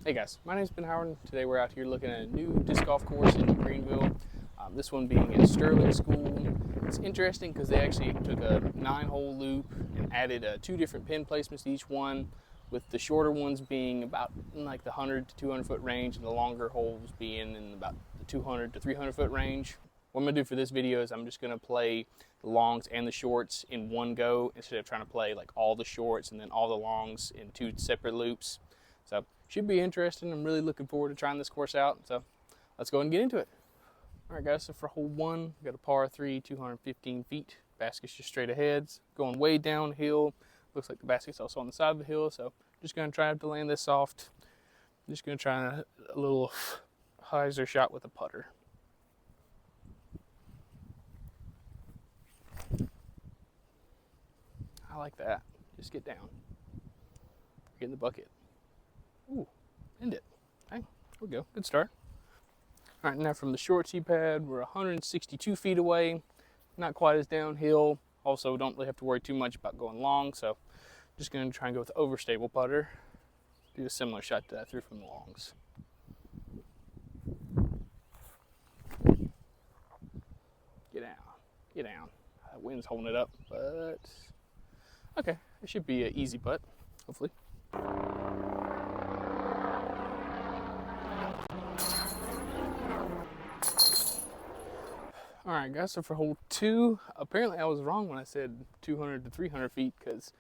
Hey guys, my name's Ben Howard. Today we're out here looking at a new disc golf course in Greenville. This one being at Sterling School. It's interesting because they actually took a 9-hole loop and added 2 different pin placements to each one, with the shorter ones being about in like the 100 to 200 foot range and the longer holes being in about the 200 to 300 foot range. What I'm going to do for this video is I'm just going to play the longs and the shorts in one go instead of trying to play like all the shorts and then all the longs in 2 separate loops. So should be interesting. I'm really looking forward to trying this course out. So let's go ahead and get into it. All right, guys. So for hole 1, we've got a par 3, 215 feet. Basket's just straight ahead. It's going way downhill. Looks like the basket's also on the side of the hill. So just going to try to land this soft. I'm just going to try a little hyzer shot with a putter. I like that. Just get down. Get in the bucket. Ooh, end it. Okay, there we go. Good start. All right, now from the short tee pad, we're 162 feet away. Not quite as downhill. Also, don't really have to worry too much about going long, so just going to try and go with the overstable putter. Do a similar shot to that through from the longs. Get down. Get down. That wind's holding it up, but okay, it should be an easy putt, hopefully. All right, guys, so for hole 2, apparently I was wrong when I said 200 to 300 feet because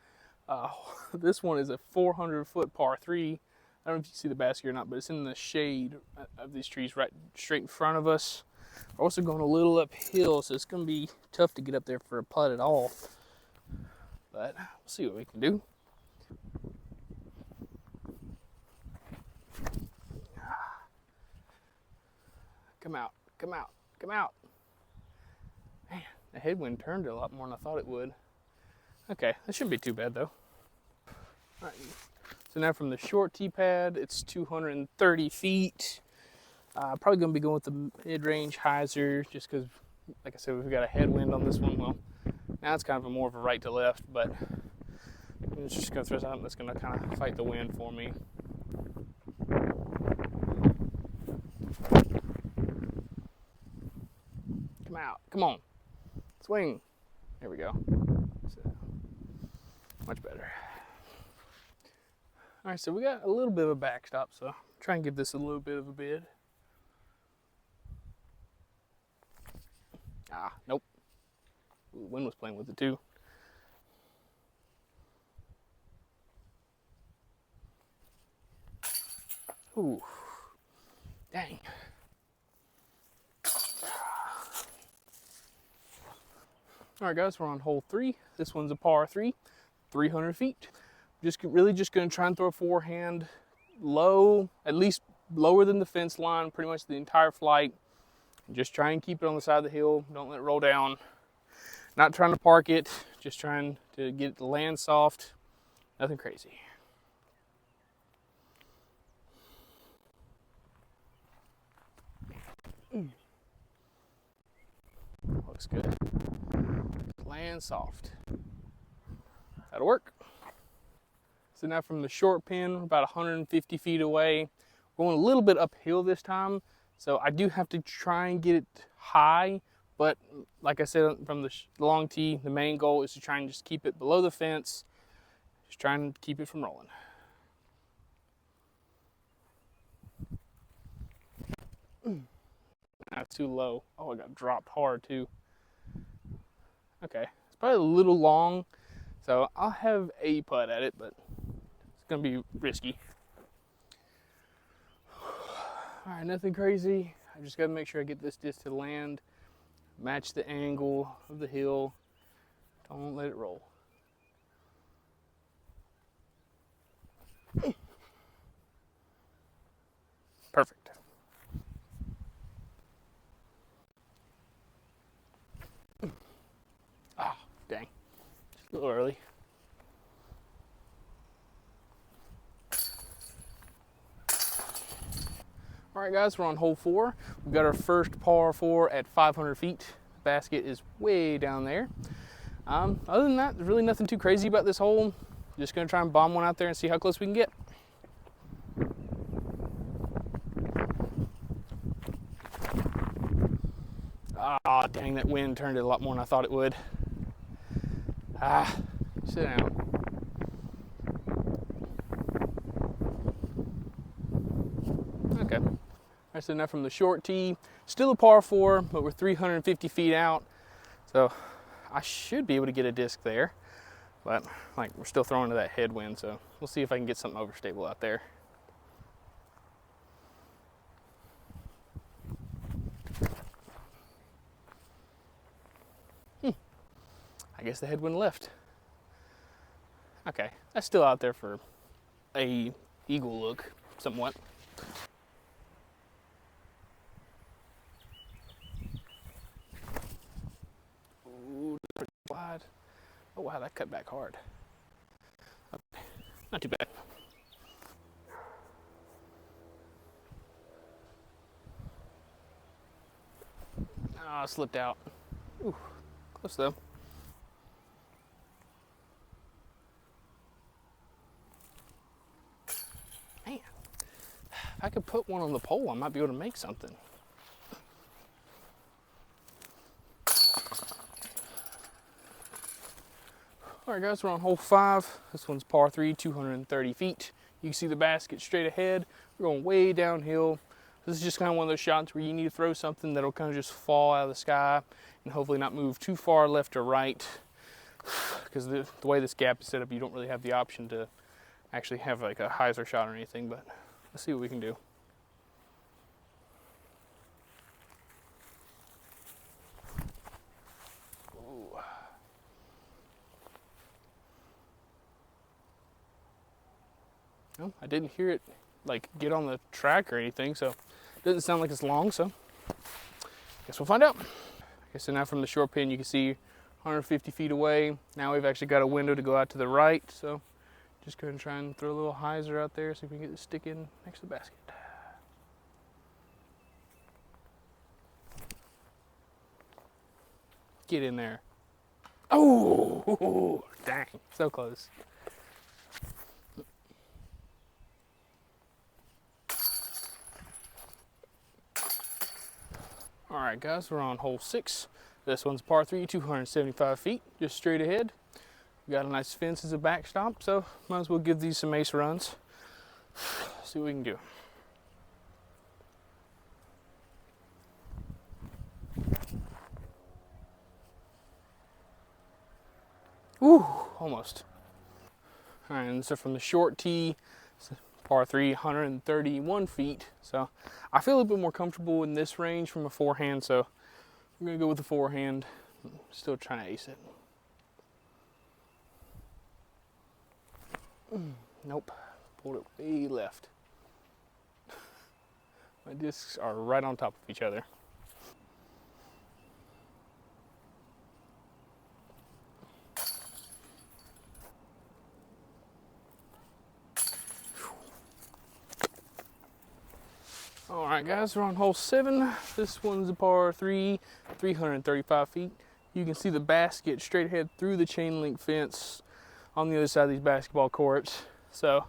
this one is a 400 foot par 3. I don't know if you see the basket or not, but it's in the shade of these trees right straight in front of us. We're also going a little uphill, so it's going to be tough to get up there for a putt at all. But we'll see what we can do. Come out, come out, come out. Man, the headwind turned a lot more than I thought it would. Okay, that shouldn't be too bad though. All right, so now from the short tee pad, it's 230 feet. Probably going to be going with the mid-range hyzer just because, like I said, we've got a headwind on this one. Well, now it's kind of more of a right to left, but I'm just going to throw something that's going to kind of fight the wind for me. Come out, come on. Swing. There we go. So, much better. All right, so we got a little bit of a backstop, so try and give this a little bit of a bid. Nope. Ooh, wind was playing with it too. Ooh, dang. All right, guys, we're on hole 3. This one's a par 3, 300 feet. Just going to try and throw a forehand low, at least lower than the fence line, pretty much the entire flight. Just try and keep it on the side of the hill. Don't let it roll down. Not trying to park it, just trying to get it to land soft. Nothing crazy. Looks good. Land soft. That'll work. So now from the short pin, about 150 feet away, going a little bit uphill this time. So I do have to try and get it high, but like I said, from the long tee, the main goal is to try and just keep it below the fence. Just trying to keep it from rolling. Not too low. Oh, I got dropped hard too. Okay, it's probably a little long, so I'll have a putt at it, but it's gonna be risky. All right, nothing crazy. I just gotta make sure I get this disc to land, match the angle of the hill. Don't let it roll. Perfect. Dang, just a little early. All right, guys, we're on hole 4. We've got our first par 4 at 500 feet. The basket is way down there. Other than that, there's really nothing too crazy about this hole. Just gonna try and bomb one out there and see how close we can get. Ah, dang, that wind turned it a lot more than I thought it would. Ah, sit down. Okay. All right, so now from the short tee, still a par 4, but we're 350 feet out. So I should be able to get a disc there, but like we're still throwing to that headwind, so we'll see if I can get something overstable out there. I guess the headwind left. Okay, that's still out there for a eagle look, somewhat. Ooh, pretty wide. Oh wow, that cut back hard. Okay, not too bad. Ah, slipped out. Ooh, close though. Man, if I could put one on the pole, I might be able to make something. All right, guys, we're on hole 5. This one's par 3, 230 feet. You can see the basket straight ahead. We're going way downhill. This is just kind of one of those shots where you need to throw something that'll kind of just fall out of the sky and hopefully not move too far left or right. Because the way this gap is set up, you don't really have the option to actually have like a hyzer shot or anything, but let's see what we can do. Ooh. No, I didn't hear it like get on the track or anything, so it doesn't sound like it's long, so guess we'll find out. Okay, so now from the short pin you can see 150 feet away. Now we've actually got a window to go out to the right, so just going to try and throw a little hyzer out there, see if we can get the stick in next to the basket. Get in there. Oh, dang, so close. All right, guys, we're on hole 6. This one's par 3, 275 feet, just straight ahead. We got a nice fence as a backstop, so might as well give these some ace runs. See what we can do. Ooh, almost. All right, and so from the short tee, par 3, 131 feet. So I feel a little bit more comfortable in this range from a forehand, so I'm gonna go with the forehand. Still trying to ace it. Nope, pulled it way left. My discs are right on top of each other. All right, guys, we're on hole 7. This one's a par 3, 335 feet. You can see the basket straight ahead through the chain link fence on the other side of these basketball courts. So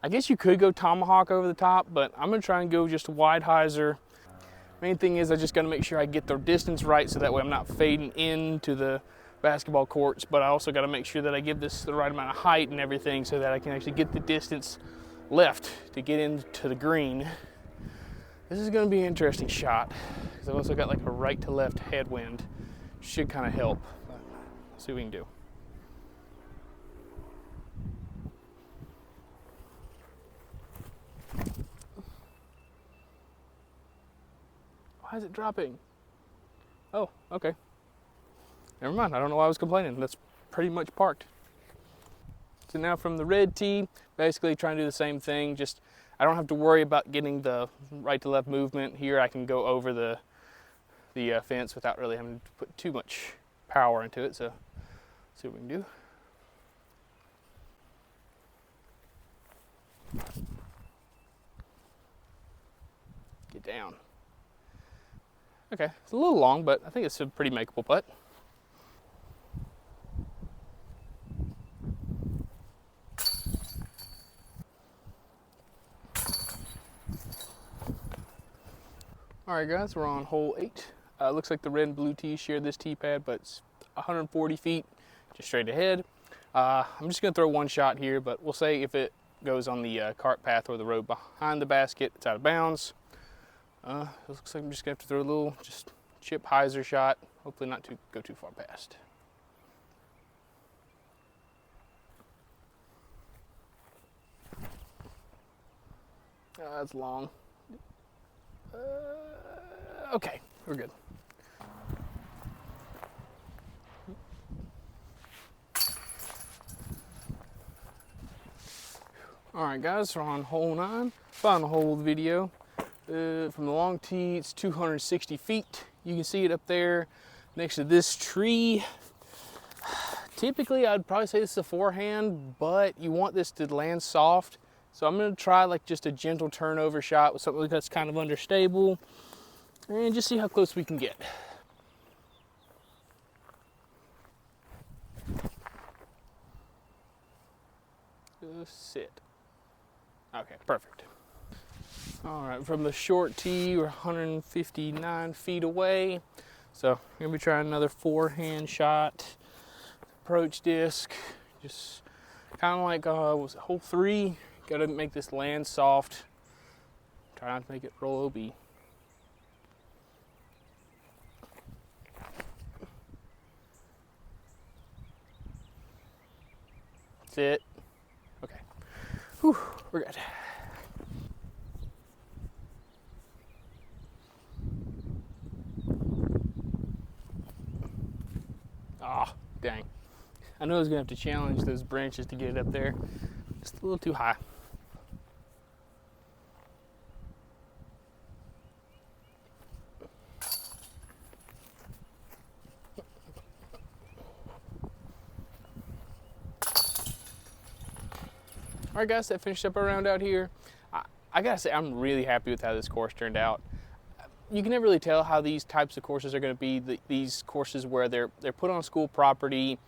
I guess you could go tomahawk over the top, but I'm gonna try and go just a wide hyzer. Main thing is I just gotta make sure I get the distance right so that way I'm not fading into the basketball courts, but I also gotta make sure that I give this the right amount of height and everything so that I can actually get the distance left to get into the green. This is gonna be an interesting shot because I've also got like a right to left headwind. Should kind of help, but let's see what we can do. Why is it dropping? Oh, okay. Never mind, I don't know why I was complaining. That's pretty much parked. So now from the red tee, basically trying to do the same thing, just I don't have to worry about getting the right to left movement. Here I can go over the fence without really having to put too much power into it, so see what we can do. Get down. Okay, it's a little long, but I think it's a pretty makeable putt. All right, guys, we're on hole 8. Looks like the red and blue tees share this tee pad, but it's 140 feet just straight ahead. I'm just going to throw one shot here, but we'll say if it goes on the cart path or the road behind the basket, it's out of bounds. It looks like I'm just going to have to throw a little just chip hyzer shot, hopefully not to go too far past. That's long. Okay, we're good. Alright guys, we're on hole 9, final hole of the video. From the long tee, it's 260 feet. You can see it up there next to this tree. Typically, I'd probably say this is a forehand, but you want this to land soft. So I'm gonna try like just a gentle turnover shot with something that's kind of understable and just see how close we can get. Just sit. Okay, perfect. All right, from the short tee, we're 159 feet away. So I'm gonna be trying another forehand shot, approach disc, just kind of like what was it, hole 3. Gotta make this land soft. Try not to make it roll OB. That's it. Okay. Whew, we're good. Ah, oh, dang. I know I was gonna have to challenge those branches to get it up there. Just a little too high. All right guys, that finished up our round out here. I gotta say, I'm really happy with how this course turned out. You can never really tell how these types of courses are gonna be, these courses where they're put on school property,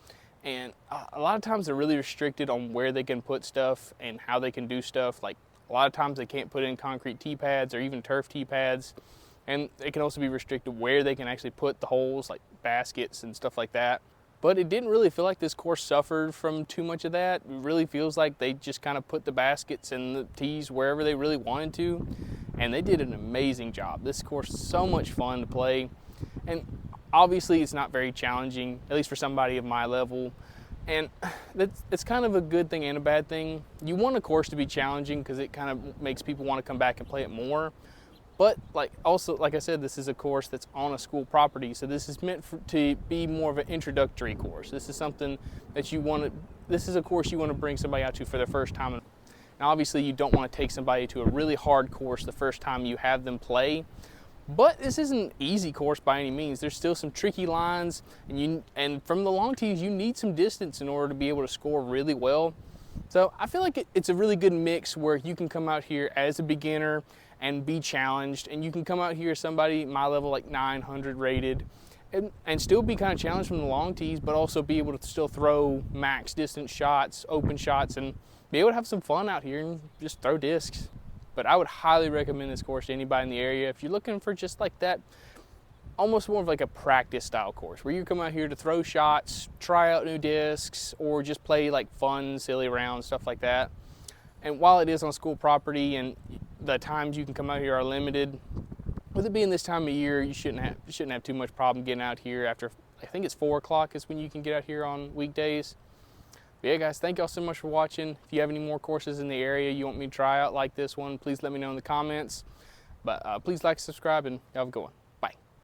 and a lot of times they're really restricted on where they can put stuff and how they can do stuff. Like a lot of times they can't put in concrete tee pads or even turf tee pads, and they can also be restricted where they can actually put the holes, like baskets and stuff like that. But it didn't really feel like this course suffered from too much of that. It really feels like they just kind of put the baskets and the tees wherever they really wanted to, and they did an amazing job. This course is so much fun to play, and obviously it's not very challenging, at least for somebody of my level, and it's kind of a good thing and a bad thing. You want a course to be challenging because it kind of makes people want to come back and play it more. But like I said, this is a course that's on a school property, so this is meant to be more of an introductory course. This is something that this is a course you want to bring somebody out to for their first time. Now obviously you don't want to take somebody to a really hard course the first time you have them play, but this isn't an easy course by any means. There's still some tricky lines, and from the long tees you need some distance in order to be able to score really well. So I feel like it's a really good mix where you can come out here as a beginner and be challenged, and you can come out here as somebody my level, like 900 rated, and still be kind of challenged from the long tees, but also be able to still throw max distance shots, open shots, and be able to have some fun out here and just throw discs. But I would highly recommend this course to anybody in the area if you're looking for just like that, almost more of like a practice style course where you come out here to throw shots, try out new discs, or just play like fun, silly rounds, stuff like that. And while it is on school property and the times you can come out here are limited, with it being this time of year, you shouldn't have too much problem getting out here after, I think it's 4 o'clock is when you can get out here on weekdays. But yeah guys, thank y'all so much for watching. If you have any more courses in the area you want me to try out like this one, please let me know in the comments. But please like, subscribe, and y'all have a good one.